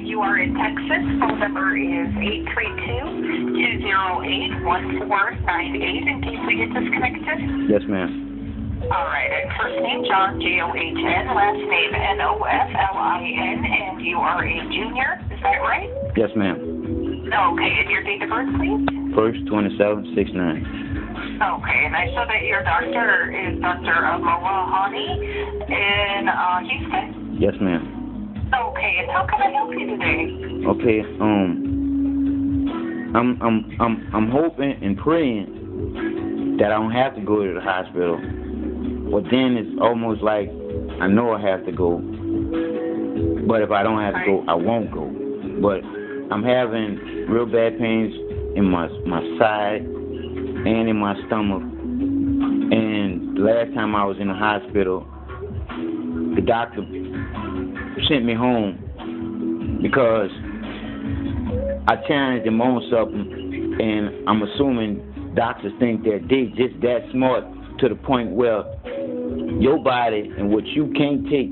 You are in Texas. Phone number is 832-208-1498 in case we get disconnected. Yes, ma'am. All right. And first name, John, John. Last name, Noflin. And you are a junior. Is that right? Yes, ma'am. Okay. And your date of birth, please? First 2769. Okay. And I saw that your doctor is Dr. Aloha Hani in Houston? Yes, ma'am. Okay. And how can I help you today? Okay, I'm hoping and praying that I don't have to go to the hospital. But then it's almost like I know I have to go. But if I don't have to go, I won't go. But I'm having real bad pains in my side and in my stomach. And the last time I was in the hospital, the doctor sent me home because I challenged him on something, and I'm assuming doctors think that they just that smart to the point where your body and what you can't take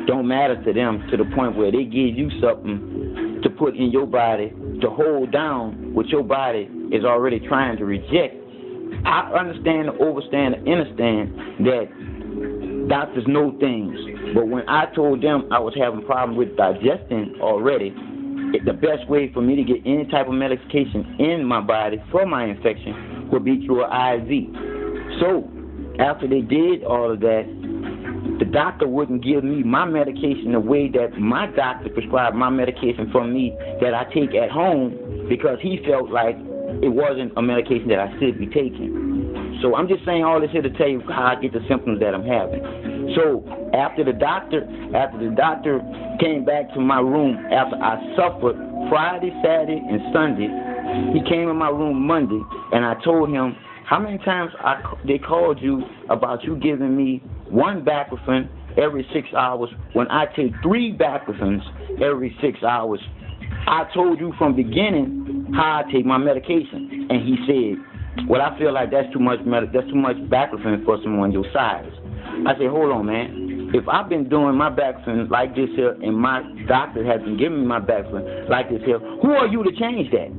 don't matter to them, to the point where they give you something to put in your body to hold down what your body is already trying to reject. I understand, understand that doctors know things, but when I told them I was having problems with digesting already, the best way for me to get any type of medication in my body for my infection would be through an IV. So after they did all of that, the doctor wouldn't give me my medication the way that my doctor prescribed my medication for me that I take at home, because he felt like it wasn't a medication that I should be taking. So I'm just saying all this here to tell you how I get the symptoms that I'm having. So after the doctor came back to my room after I suffered Friday, Saturday, and Sunday, he came in my room Monday, and I told him how many times they called you about you giving me one baclofen every 6 hours when I take 3 baclofens every 6 hours. I told you from beginning how I take my medication, and he said, well, I feel like that's too much baclofen for someone your size. I said, hold on, man. If I've been doing my baclofen like this here, and my doctor has been giving me my baclofen like this here, who are you to change that?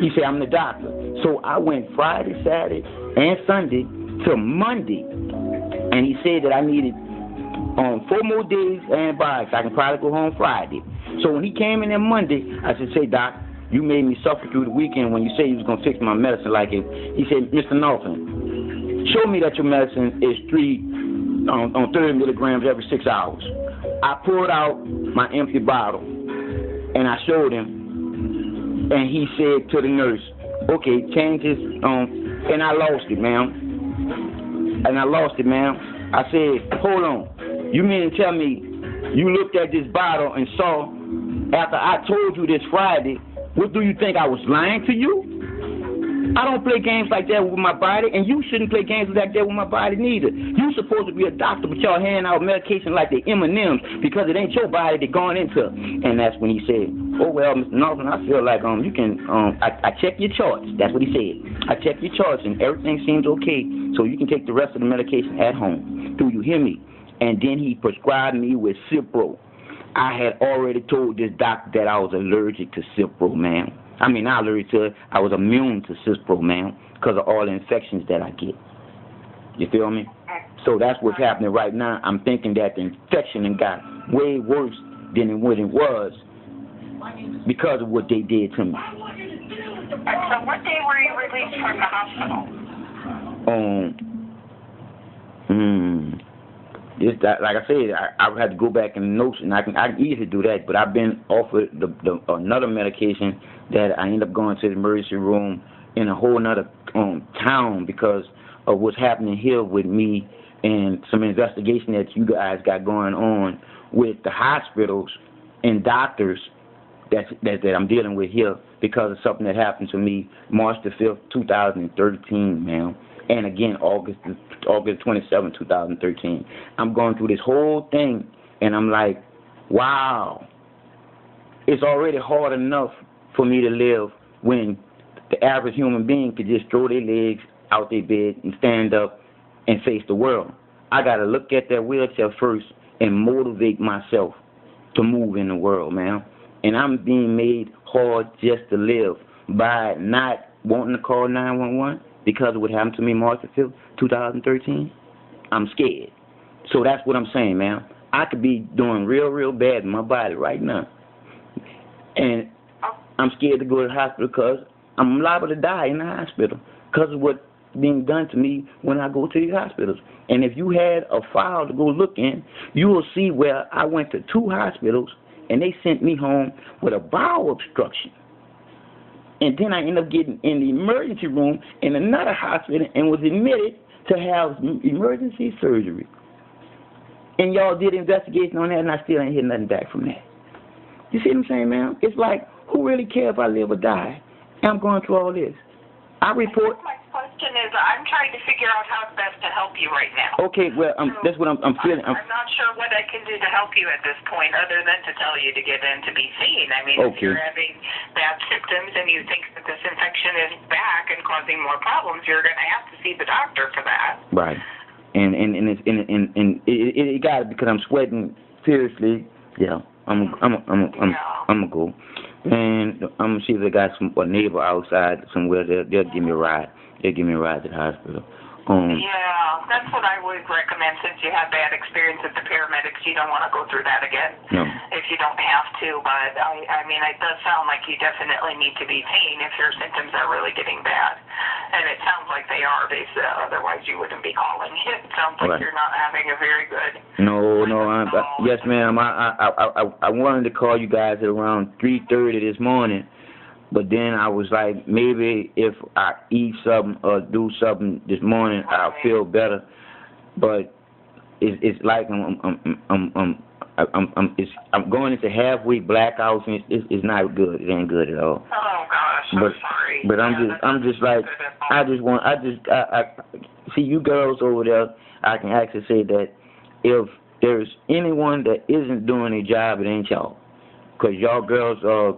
He said, I'm the doctor. So I went Friday, Saturday, and Sunday to Monday, and he said that I needed 4 more days of antibiotics. I can probably go home Friday. So when he came in there Monday, I said, say, Doc, you made me suffer through the weekend when you said you was going to fix my medicine like it. He said, Mr. Noflin, show me that your medicine is 30 milligrams every 6 hours. I pulled out my empty bottle, and I showed him, and he said to the nurse, okay, change this, and I lost it, ma'am. I said, hold on. You mean to tell me you looked at this bottle and saw, after I told you this Friday, what do you think, I was lying to you? I don't play games like that with my body, and you shouldn't play games like that with my body neither. You supposed to be a doctor, but y'all handing out medication like they M&Ms because it ain't your body they're going into. And that's when he said, oh, well, Mr. Noflin, I feel like you can, I check your charts. That's what he said. I check your charts, and everything seems okay, so you can take the rest of the medication at home. Do you hear me? And then he prescribed me with Cipro. I had already told this doctor that I was allergic to Cipro, man. I mean, not allergic to it. I was immune to Cipro, man, because of all the infections that I get. You feel me? So that's what's happening right now. I'm thinking that the infection done got way worse than what it was because of what they did to me. So what day were you released from the hospital? Like I said, I would have to go back in the notes, and I can easily do that. But I've been offered another medication that I end up going to the emergency room in a whole other town because of what's happening here with me and some investigation that you guys got going on with the hospitals and doctors that I'm dealing with here because of something that happened to me March the 5th, 2013, man. And again, August 27, 2013. I'm going through this whole thing, and I'm like, wow, it's already hard enough for me to live when the average human being could just throw their legs out their bed and stand up and face the world. I got to look at that wheelchair first and motivate myself to move in the world, man. and I'm being made hard just to live by not wanting to call 911 because of what happened to me March the 5th, 2013. I'm scared. So that's what I'm saying, man. I could be doing real bad in my body right now. And I'm scared to go to the hospital because I'm liable to die in the hospital because of what's being done to me when I go to these hospitals. And if you had a file to go look in, you will see where I went to 2 hospitals and they sent me home with a bowel obstruction. And then I ended up getting in the emergency room in another hospital and was admitted to have emergency surgery. And y'all did an investigation on that, and I still ain't hear nothing back from that. You see what I'm saying, ma'am? It's like, who really cares if I live or die? And I'm going through all this. I report. My question is, I'm trying to figure out how best to help you right now. Okay, well, that's what I'm feeling. I'm not sure what I can do to help you at this point, other than to tell you to get in to be seen. I mean, if you're having bad symptoms and you think that this infection is back and causing more problems, you're going to have to see the doctor for that. Right. And it got it because I'm sweating furiously. Yeah, I'm gonna go. And I'm gonna see if they got a neighbor outside somewhere. They'll give me a ride. They'll give me a ride to the hospital. Yeah, that's what I would recommend since you had bad experience with the paramedics. You don't want to go through that again. No. If you don't have to. But, I mean, it does sound like you definitely need to be seen if your symptoms are really getting bad. And it sounds like they are. Otherwise, you wouldn't be calling. It sounds like you're not having a very good... No. Yes, ma'am. I wanted to call you guys at around 3:30 this morning. But then I was like, maybe if I eat something or do something this morning, I'll feel better. But it's like I'm going into halfway blackouts, and it's not good. It ain't good at all. Oh gosh, I'm sorry. But I'm just like, I see you girls over there. I can actually say that if there's anyone that isn't doing a job, it ain't y'all, 'cause y'all girls are.